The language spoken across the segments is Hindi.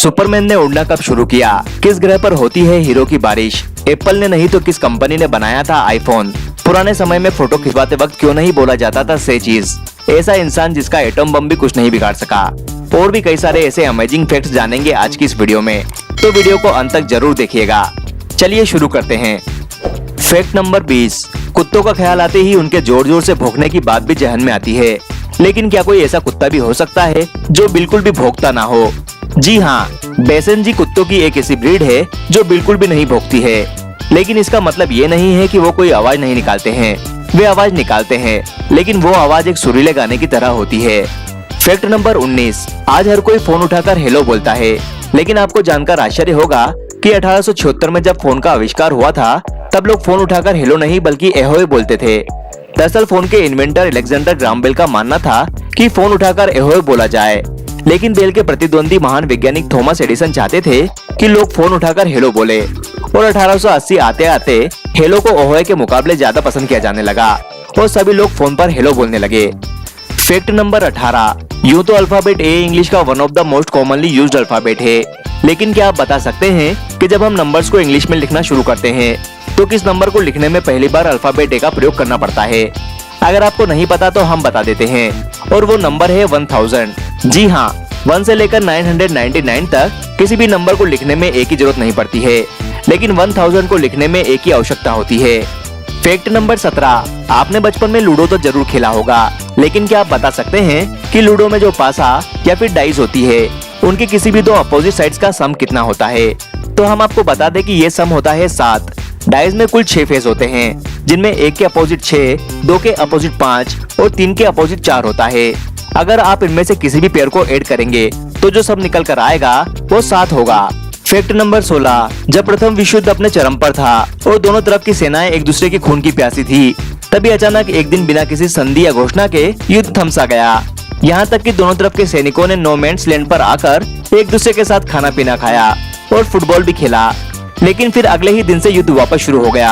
सुपरमैन ने उड़ना कब शुरू किया? किस ग्रह पर होती है हीरो की बारिश? एप्पल ने नहीं तो किस कंपनी ने बनाया था आईफोन? पुराने समय में फोटो खिंचवाते वक्त क्यों नहीं बोला जाता था से चीज? ऐसा इंसान जिसका एटम बम भी कुछ नहीं बिगाड़ सका। और भी कई सारे ऐसे अमेजिंग फैक्ट्स जानेंगे आज की इस वीडियो में, तो वीडियो को अंत तक जरूर देखिएगा। चलिए शुरू करते हैं। Fact number 20। कुत्तों का ख्याल आते ही उनके जोर जोर से भौंकने की बात भी जहन में आती है, लेकिन क्या कोई ऐसा कुत्ता भी हो सकता है जो बिल्कुल भी भौंकता ना हो? जी हाँ, बैसेनजी कुत्तों की एक ऐसी ब्रीड है जो बिल्कुल भी नहीं भौंकती है, लेकिन इसका मतलब ये नहीं है कि वो कोई आवाज नहीं निकालते हैं। वे आवाज निकालते हैं, लेकिन वो आवाज एक सुरीले गाने की तरह होती है। Fact number 19। आज हर कोई फोन उठाकर हेलो बोलता है, लेकिन आपको जानकर आश्चर्य होगा कि 1876 में जब फोन का आविष्कार हुआ था, तब लोग फोन उठाकर हेलो नहीं बल्कि एहोए बोलते थे। दरअसल फोन के इन्वेंटर अलेक्जेंडर ग्राहम बेल का मानना था कि फोन उठाकर एहोए बोला जाए, लेकिन बेल के प्रतिद्वंदी महान वैज्ञानिक थॉमस एडिसन चाहते थे कि लोग फोन उठाकर हेलो बोले, और 1880 आते आते हेलो को ओहोए के मुकाबले ज्यादा पसंद किया जाने लगा और सभी लोग फोन पर हेलो बोलने लगे। Fact number 18। यूं तो अल्फाबेट ए इंग्लिश का one of the most commonly used alphabet है, लेकिन क्या आप बता सकते हैं कि जब हम नंबर्स को इंग्लिश में लिखना शुरू करते हैं तो किस नंबर को लिखने में पहली बार अल्फाबेट ए का प्रयोग करना पड़ता है? अगर आपको नहीं पता तो हम बता देते हैं, और वो नंबर है 1000। जी हाँ, 1 से लेकर 999 तक किसी भी नंबर को लिखने में ए की जरूरत नहीं पड़ती है, लेकिन 1000 को लिखने में ए की आवश्यकता होती है। Fact number 17। आपने बचपन में लूडो तो जरूर खेला होगा, लेकिन क्या आप बता सकते हैं कि लूडो में जो पासा या फिर डाइस होती है, उनके किसी भी दो अपोजिट साइड्स का सम कितना होता है? तो हम आपको बता दें कि ये सम होता है 7। डाइस में कुल 6 फेस होते हैं, जिनमें एक के अपोजिट 6, 2 के अपोजिट 5 और 3 के अपोजिट 4 होता है। अगर आप इनमें से किसी भी पेयर को ऐड करेंगे तो जो सब निकल कर आएगा वो 7 होगा। Fact number 16। जब प्रथम विश्व युद्ध अपने चरम पर था और दोनों तरफ की सेनाएं एक दूसरे की खून की प्यासी थी, तभी अचानक एक दिन बिना किसी संधि या घोषणा के युद्ध थमसा गया। यहाँ तक कि दोनों तरफ के सैनिकों ने नो मैन्स लैंड पर आकर एक दूसरे के साथ खाना पीना खाया और फुटबॉल भी खेला, लेकिन फिर अगले ही दिन से युद्ध वापस शुरू हो गया।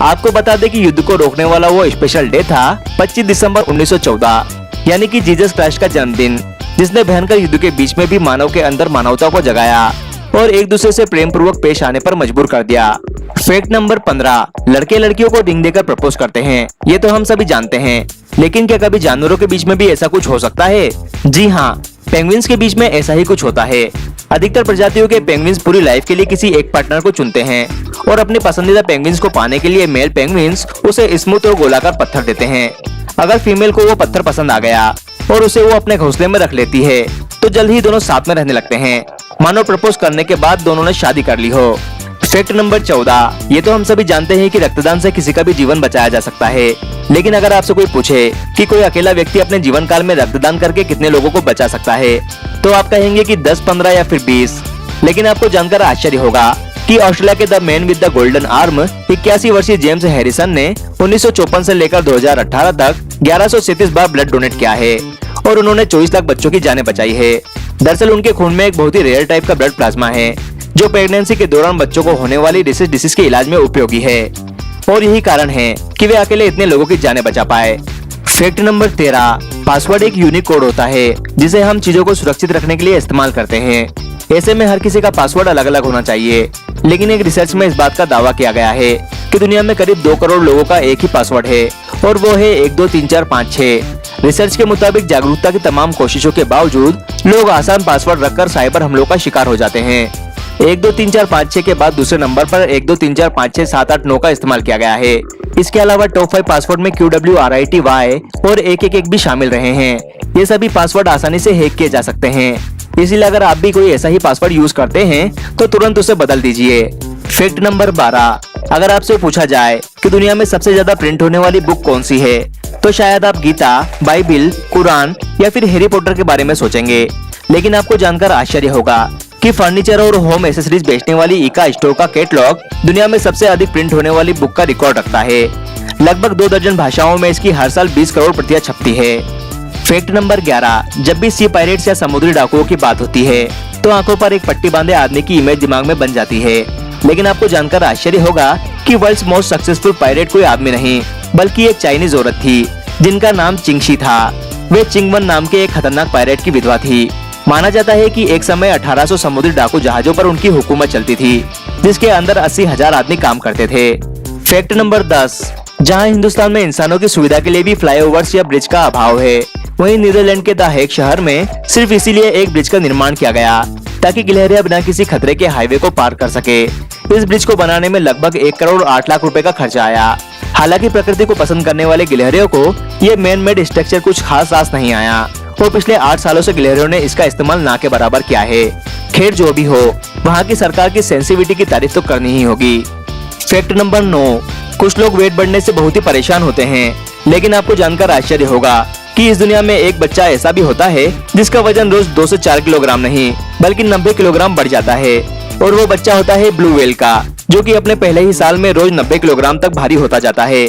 आपको बता दें कि युद्ध को रोकने वाला वो स्पेशल डे था 25 दिसंबर 1914, यानी कि जीसस क्राइस्ट का जन्मदिन, जिसने भयंकर युद्ध के बीच में भी मानव के अंदर मानवता को जगाया और एक दूसरे से प्रेम पूर्वक पेश आने पर मजबूर कर दिया। Fact number 15। लड़के लड़कियों को रिंग देकर प्रपोज करते हैं, ये तो हम सभी जानते हैं, लेकिन क्या कभी जानवरों के बीच में भी ऐसा कुछ हो सकता है? जी हाँ, पेंगुइन्स के बीच में ऐसा ही कुछ होता है। अधिकतर प्रजातियों के पेंगुइन्स पूरी लाइफ के लिए किसी एक पार्टनर को चुनते हैं और अपने पसंदीदा पेंगुइन्स को पाने के लिए मेल पेंगुइन्स उसे स्मूथ और गोलाकार पत्थर देते हैं। अगर फीमेल को वो पत्थर पसंद आ गया और उसे वो अपने घोंसले में रख लेती है, तो जल्द ही दोनों साथ में रहने लगते हैं, मानो प्रपोज करने के बाद दोनों ने शादी कर ली हो। Fact number 14। ये तो हम सभी जानते हैं कि रक्तदान से किसी का भी जीवन बचाया जा सकता है, लेकिन अगर आपसे कोई पूछे कि कोई अकेला व्यक्ति अपने जीवन काल में रक्तदान करके कितने लोगों को बचा सकता है, तो आप कहेंगे कि 10, 15 या फिर 20। लेकिन आपको जानकर आश्चर्य होगा कि ऑस्ट्रेलिया के the man with the golden arm 81 वर्षीय जेम्स हैरिसन ने 1954 से लेकर 2018 तक 1137 बार ब्लड डोनेट किया है और उन्होंने 24 लाख बच्चों की जानें बचाई है। दरअसल उनके खून में एक बहुत ही रेयर टाइप का ब्लड प्लाज्मा है, जो प्रेगनेंसी के दौरान बच्चों को होने वाली डिसीज के इलाज में उपयोगी है, और यही कारण है कि वे अकेले इतने लोगों की जानें बचा पाए। Fact number 13। पासवर्ड एक यूनिक कोड होता है जिसे हम चीजों को सुरक्षित रखने के लिए इस्तेमाल करते हैं। ऐसे में हर किसी का पासवर्ड अलग अलग होना चाहिए, लेकिन एक रिसर्च में इस बात का दावा किया गया है कि दुनिया में करीब 2 करोड़ लोगों का एक ही पासवर्ड है, और वो है 1 2 3 4 5 6। रिसर्च के मुताबिक जागरूकता की तमाम कोशिशों के बावजूद लोग आसान पासवर्ड रखकर साइबर हमलों का शिकार हो जाते हैं। 1 2 3 4 5 6 के बाद दूसरे नंबर पर 1 2 3 4 5 6 7 8 9 का इस्तेमाल किया गया है। इसके अलावा टॉप 5 पासवर्ड में QWRITY और 111 भी शामिल रहे हैं। ये सभी पासवर्ड आसानी से हैक किए जा सकते हैं, इसलिए अगर आप भी कोई ऐसा ही पासवर्ड यूज करते हैं तो तुरंत उसे बदल दीजिए। Fact number 12। अगर आपसे पूछा जाए कि दुनिया में सबसे ज्यादा प्रिंट होने वाली बुक कौन सी है, तो शायद आप गीता, बाइबिल, कुरान या फिर हैरी पॉटर के बारे में सोचेंगे, लेकिन आपको जानकर आश्चर्य होगा कि फर्नीचर और होम एसेसरीज बेचने वाली इका स्टोर का कैटलॉग दुनिया में सबसे अधिक प्रिंट होने वाली बुक का रिकॉर्ड रखता है। लगभग 2 दर्जन भाषाओं में इसकी हर साल 20 करोड़ प्रतियां छपती है। Fact number 11। जब भी सी पायरेट्स या समुद्री डाकुओं की बात होती है तो आंखों पर एक पट्टी बांधे आदमी की इमेज दिमाग में बन जाती है, लेकिन आपको जानकर आश्चर्य होगा कि वर्ल्ड्स मोस्ट सक्सेसफुल पायरेट कोई आदमी नहीं बल्कि एक चाइनीज औरत थी जिनका नाम चिंगशी था। वे चिंगवन नाम के एक खतरनाक पायरेट की विधवा थी माना जाता है कि एक समय 1800 समुद्री डाकू जहाजों पर उनकी हुकूमत चलती थी, जिसके अंदर 80,000 आदमी काम करते थे। फैक्ट नंबर 10, जहां हिंदुस्तान में इंसानों की सुविधा के लिए भी फ्लाईओवर्स या ब्रिज का अभाव है, वहीं नीदरलैंड के द हेग शहर में सिर्फ इसीलिए एक ब्रिज का निर्माण किया गया ताकि गिलहरियां बिना किसी खतरे के हाईवे को पार कर सके। इस ब्रिज को बनाने में लगभग 1 करोड़ 8 लाख रुपए का खर्चा आया। हालांकि प्रकृति को पसंद करने वाले गिलहरियों को ये मैन मेड स्ट्रक्चर कुछ खास रास नहीं आया और पिछले 8 सालों से गिलहरियों ने इसका इस्तेमाल ना के बराबर किया है। खैर जो भी हो, वहाँ की सरकार की सेंसिटिविटी की तारीफ तो करनी ही होगी। फैक्ट नंबर 9, कुछ लोग वेट बढ़ने से बहुत ही परेशान होते हैं, लेकिन आपको जानकर आश्चर्य होगा कि इस दुनिया में एक बच्चा ऐसा भी होता है जिसका वजन रोज 2 से 4 किलोग्राम नहीं बल्कि 90 किलोग्राम बढ़ जाता है, और वो बच्चा होता है ब्लू व्हेल का, जो कि अपने पहले ही साल में रोज 90 किलोग्राम तक भारी होता जाता है।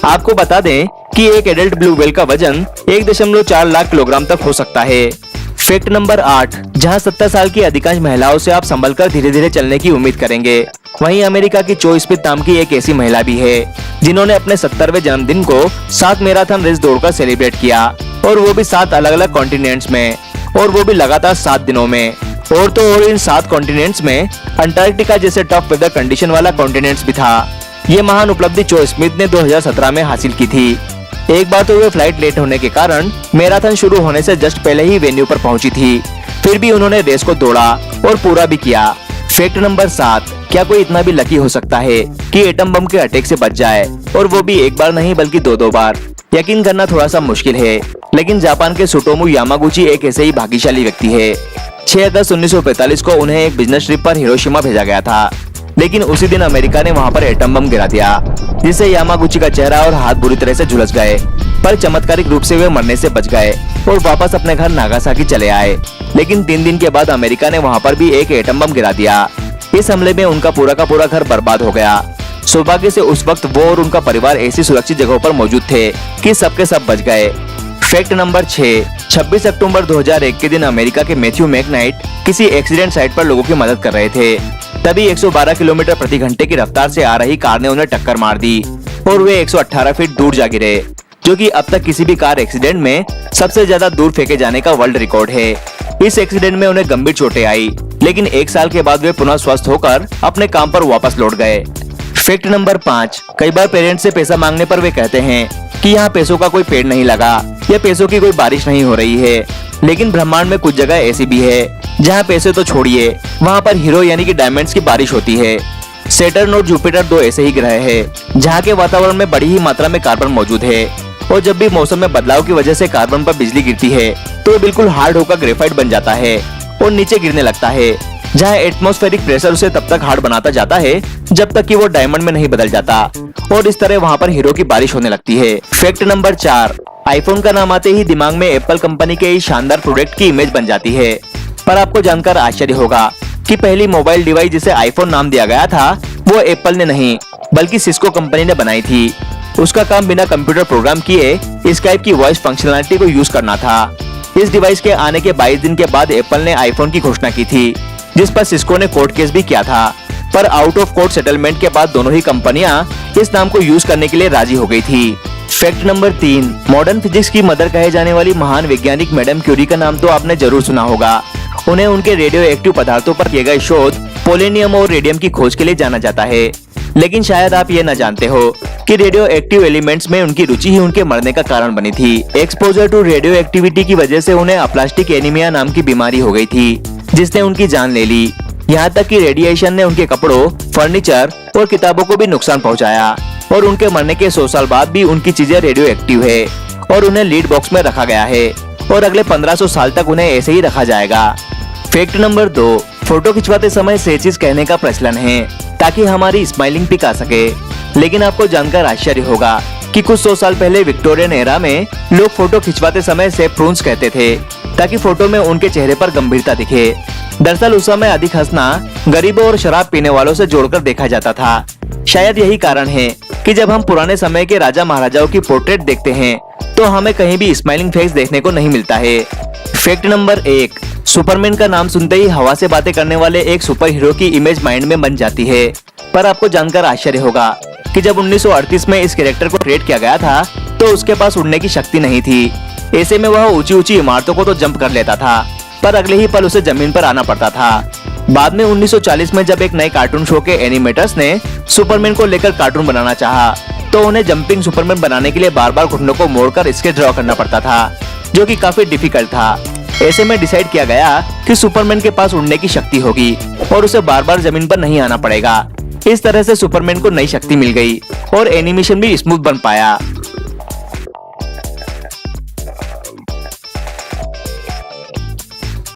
आपको बता दें कि एक एडल्ट ब्लू व्हेल का वजन 1.4 लाख किलोग्राम तक हो सकता है। फैक्ट नंबर 8, जहां 70 साल की अधिकांश महिलाओं से आप संभल कर धीरे धीरे चलने की उम्मीद करेंगे, वहीं अमेरिका की जो स्मिथ नाम की एक ऐसी महिला भी है जिन्होंने अपने 70वें जन्मदिन को 7 मैराथन रेस दौड़कर सेलिब्रेट किया, और वो भी 7 अलग अलग कॉन्टिनेंट्स में, और वो भी लगातार 7 दिनों में। और तो और इन 7 कॉन्टिनेंट्स में अंटार्कटिका जैसे टफ वेदर कंडीशन वाला कॉन्टिनेंट्स भी था। ये महान उपलब्धि जो स्मिथ ने 2017 में हासिल की थी। एक बार तो वे फ्लाइट लेट होने के कारण मैराथन शुरू होने से जस्ट पहले ही वेन्यू पर पहुंची थी, फिर भी उन्होंने रेस को दौड़ा और पूरा भी किया। फैक्ट नंबर 7, क्या कोई इतना भी लकी हो सकता है कि एटम बम के अटैक से बच जाए, और वो भी एक बार नहीं बल्कि 2 बार? यकीन करना थोड़ा सा मुश्किल है, लेकिन जापान के सुटोमू यामागुची एक ऐसे ही भाग्यशाली व्यक्ति है। 6 अगस्त 1945 को उन्हें एक बिजनेस ट्रिप पर हिरोशिमा भेजा गया था, लेकिन उसी दिन अमेरिका ने वहां पर एटम बम गिरा दिया, जिससे यामागुची का चेहरा और हाथ बुरी तरह से झुलस गए, पर चमत्कारिक रूप से वे मरने से बच गए और वापस अपने घर नागासाकी चले आए। लेकिन 3 दिन के बाद अमेरिका ने वहां पर भी एक एटम बम गिरा दिया। इस हमले में उनका पूरा का पूरा घर बर्बाद हो गया। सौभाग्य से उस वक्त वो और उनका परिवार ऐसी सुरक्षित जगहों पर मौजूद थे कि सबके सब बच गए। फैक्ट नंबर 6, 26 अक्टूबर 2001 के दिन अमेरिका के मैथ्यू मैकनाइट किसी एक्सीडेंट साइट पर लोगों की मदद कर रहे थे। तभी 112 किलोमीटर प्रति घंटे की रफ्तार से आ रही कार ने उन्हें टक्कर मार दी और वे 118 फीट दूर जा गिरे, जो कि अब तक किसी भी कार एक्सीडेंट में सबसे ज्यादा दूर फेंके जाने का वर्ल्ड रिकॉर्ड है। इस एक्सीडेंट में उन्हें गंभीर चोटें आई, लेकिन 1 साल के बाद वे पुनः स्वस्थ होकर अपने काम पर वापस लौट गए। फैक्ट नंबर 5, कई बार पेरेंट्स से पैसा मांगने पर वे कहते हैं कि यहाँ पैसों का कोई पेड़ नहीं लगा या पैसों की कोई बारिश नहीं हो रही है, लेकिन ब्रह्मांड में कुछ जगह ऐसी भी है जहाँ पैसे तो छोड़िए, वहाँ पर हीरो यानी कि डायमंड्स की बारिश होती है। सैटर्न और जुपिटर 2 ऐसे ही ग्रह है जहाँ के वातावरण में बड़ी ही मात्रा में कार्बन मौजूद है, और जब भी मौसम में बदलाव की वजह से कार्बन पर बिजली गिरती है तो वो बिल्कुल हार्ड होकर ग्रेफाइट बन जाता है और नीचे गिरने लगता है, जहाँ एटमॉस्फेरिक प्रेशर उसे तब तक हार्ड बनाता जाता है जब तक कि वो डायमंड में नहीं बदल जाता, और इस तरह वहाँ पर हीरो की बारिश होने लगती है। फैक्ट नंबर 4, आईफोन का नाम आते ही दिमाग में एप्पल कंपनी के इस शानदार प्रोडक्ट की इमेज बन जाती है, पर आपको जानकर आश्चर्य होगा कि पहली मोबाइल डिवाइस जिसे आईफोन नाम दिया गया था वो एप्पल ने नहीं बल्कि सिस्को कंपनी ने बनाई थी। उसका काम बिना कंप्यूटर प्रोग्राम किए स्काइप की वॉइस फंक्शनलिटी को यूज करना था। इस डिवाइस के आने के 22 दिन के बाद एप्पल ने आईफोन की घोषणा की थी, जिस पर सिस्को ने कोर्ट केस भी किया था, पर आउट ऑफ कोर्ट सेटलमेंट के बाद दोनों ही कंपनियां इस नाम को यूज करने के लिए राजी हो गई थी। फैक्ट नंबर 3, मॉडर्न फिजिक्स की मदर कहे जाने वाली महान वैज्ञानिक मैडम क्यूरी का नाम तो आपने जरूर सुना होगा। उन्हें उनके रेडियो एक्टिव पदार्थों पर किए गए शोध पोलेनियम और रेडियम की खोज के लिए जाना जाता है, लेकिन शायद आप ये न जानते हो कि रेडियो एक्टिव एलिमेंट्स में उनकी रुचि ही उनके मरने का कारण बनी थी। एक्सपोजर टू रेडियो एक्टिविटी की वजह से उन्हें अप्लास्टिक एनीमिया नाम की बीमारी हो गई थी, जिसने उनकी जान ले ली। यहाँ तक कि रेडिएशन ने उनके कपड़ों, फर्नीचर और किताबों को भी नुकसान पहुँचाया, और उनके मरने के 100 साल बाद भी उनकी चीजें रेडियो एक्टिव है और उन्हें लीड बॉक्स में रखा गया है, और अगले 1500 साल तक उन्हें ऐसे ही रखा जाएगा। फैक्ट नंबर 2, फोटो खिंचवाते समय से चीज कहने का प्रचलन है ताकि हमारी स्माइलिंग पिक आ सके, लेकिन आपको जानकर आश्चर्य होगा कि कुछ 100 साल पहले विक्टोरियन एरा में लोग फोटो खिंचवाते समय से प्रून्स कहते थे ताकि फोटो में उनके चेहरे पर गंभीरता दिखे। दरअसल उस समय अधिक हंसना गरीबों और शराब पीने वालों से जोड़कर देखा जाता था। शायद यही कारण है कि जब हम पुराने समय के राजा महाराजाओं की पोर्ट्रेट देखते हैं तो हमें कहीं भी स्माइलिंग फेस देखने को नहीं मिलता है। फैक्ट नंबर 1, सुपरमैन का नाम सुनते ही हवा से बातें करने वाले एक सुपर हीरो की इमेज माइंड में बन जाती है, पर आपको जानकर आश्चर्य होगा कि जब 1938 में इस कैरेक्टर को क्रिएट किया गया था तो उसके पास उड़ने की शक्ति नहीं थी। ऐसे में वह ऊंची ऊंची इमारतों को तो जंप कर लेता था, पर अगले ही पल उसे जमीन पर आना पड़ता था। बाद में 1940 में जब एक नए कार्टून शो के एनिमेटर्स ने सुपरमैन को लेकर कार्टून बनाना चाहा, तो उन्हें जंपिंग सुपरमैन बनाने के लिए बार बार घुटनों को मोड़कर स्केच ड्रॉ करना पड़ता था, जो कि काफी डिफिकल्ट था। ऐसे में डिसाइड किया गया कि सुपरमैन के पास उड़ने की शक्ति होगी और उसे बार बार जमीन पर नहीं आना पड़ेगा। इस तरह से सुपरमैन को नई शक्ति मिल गई और एनिमेशन भी स्मूथ बन पाया।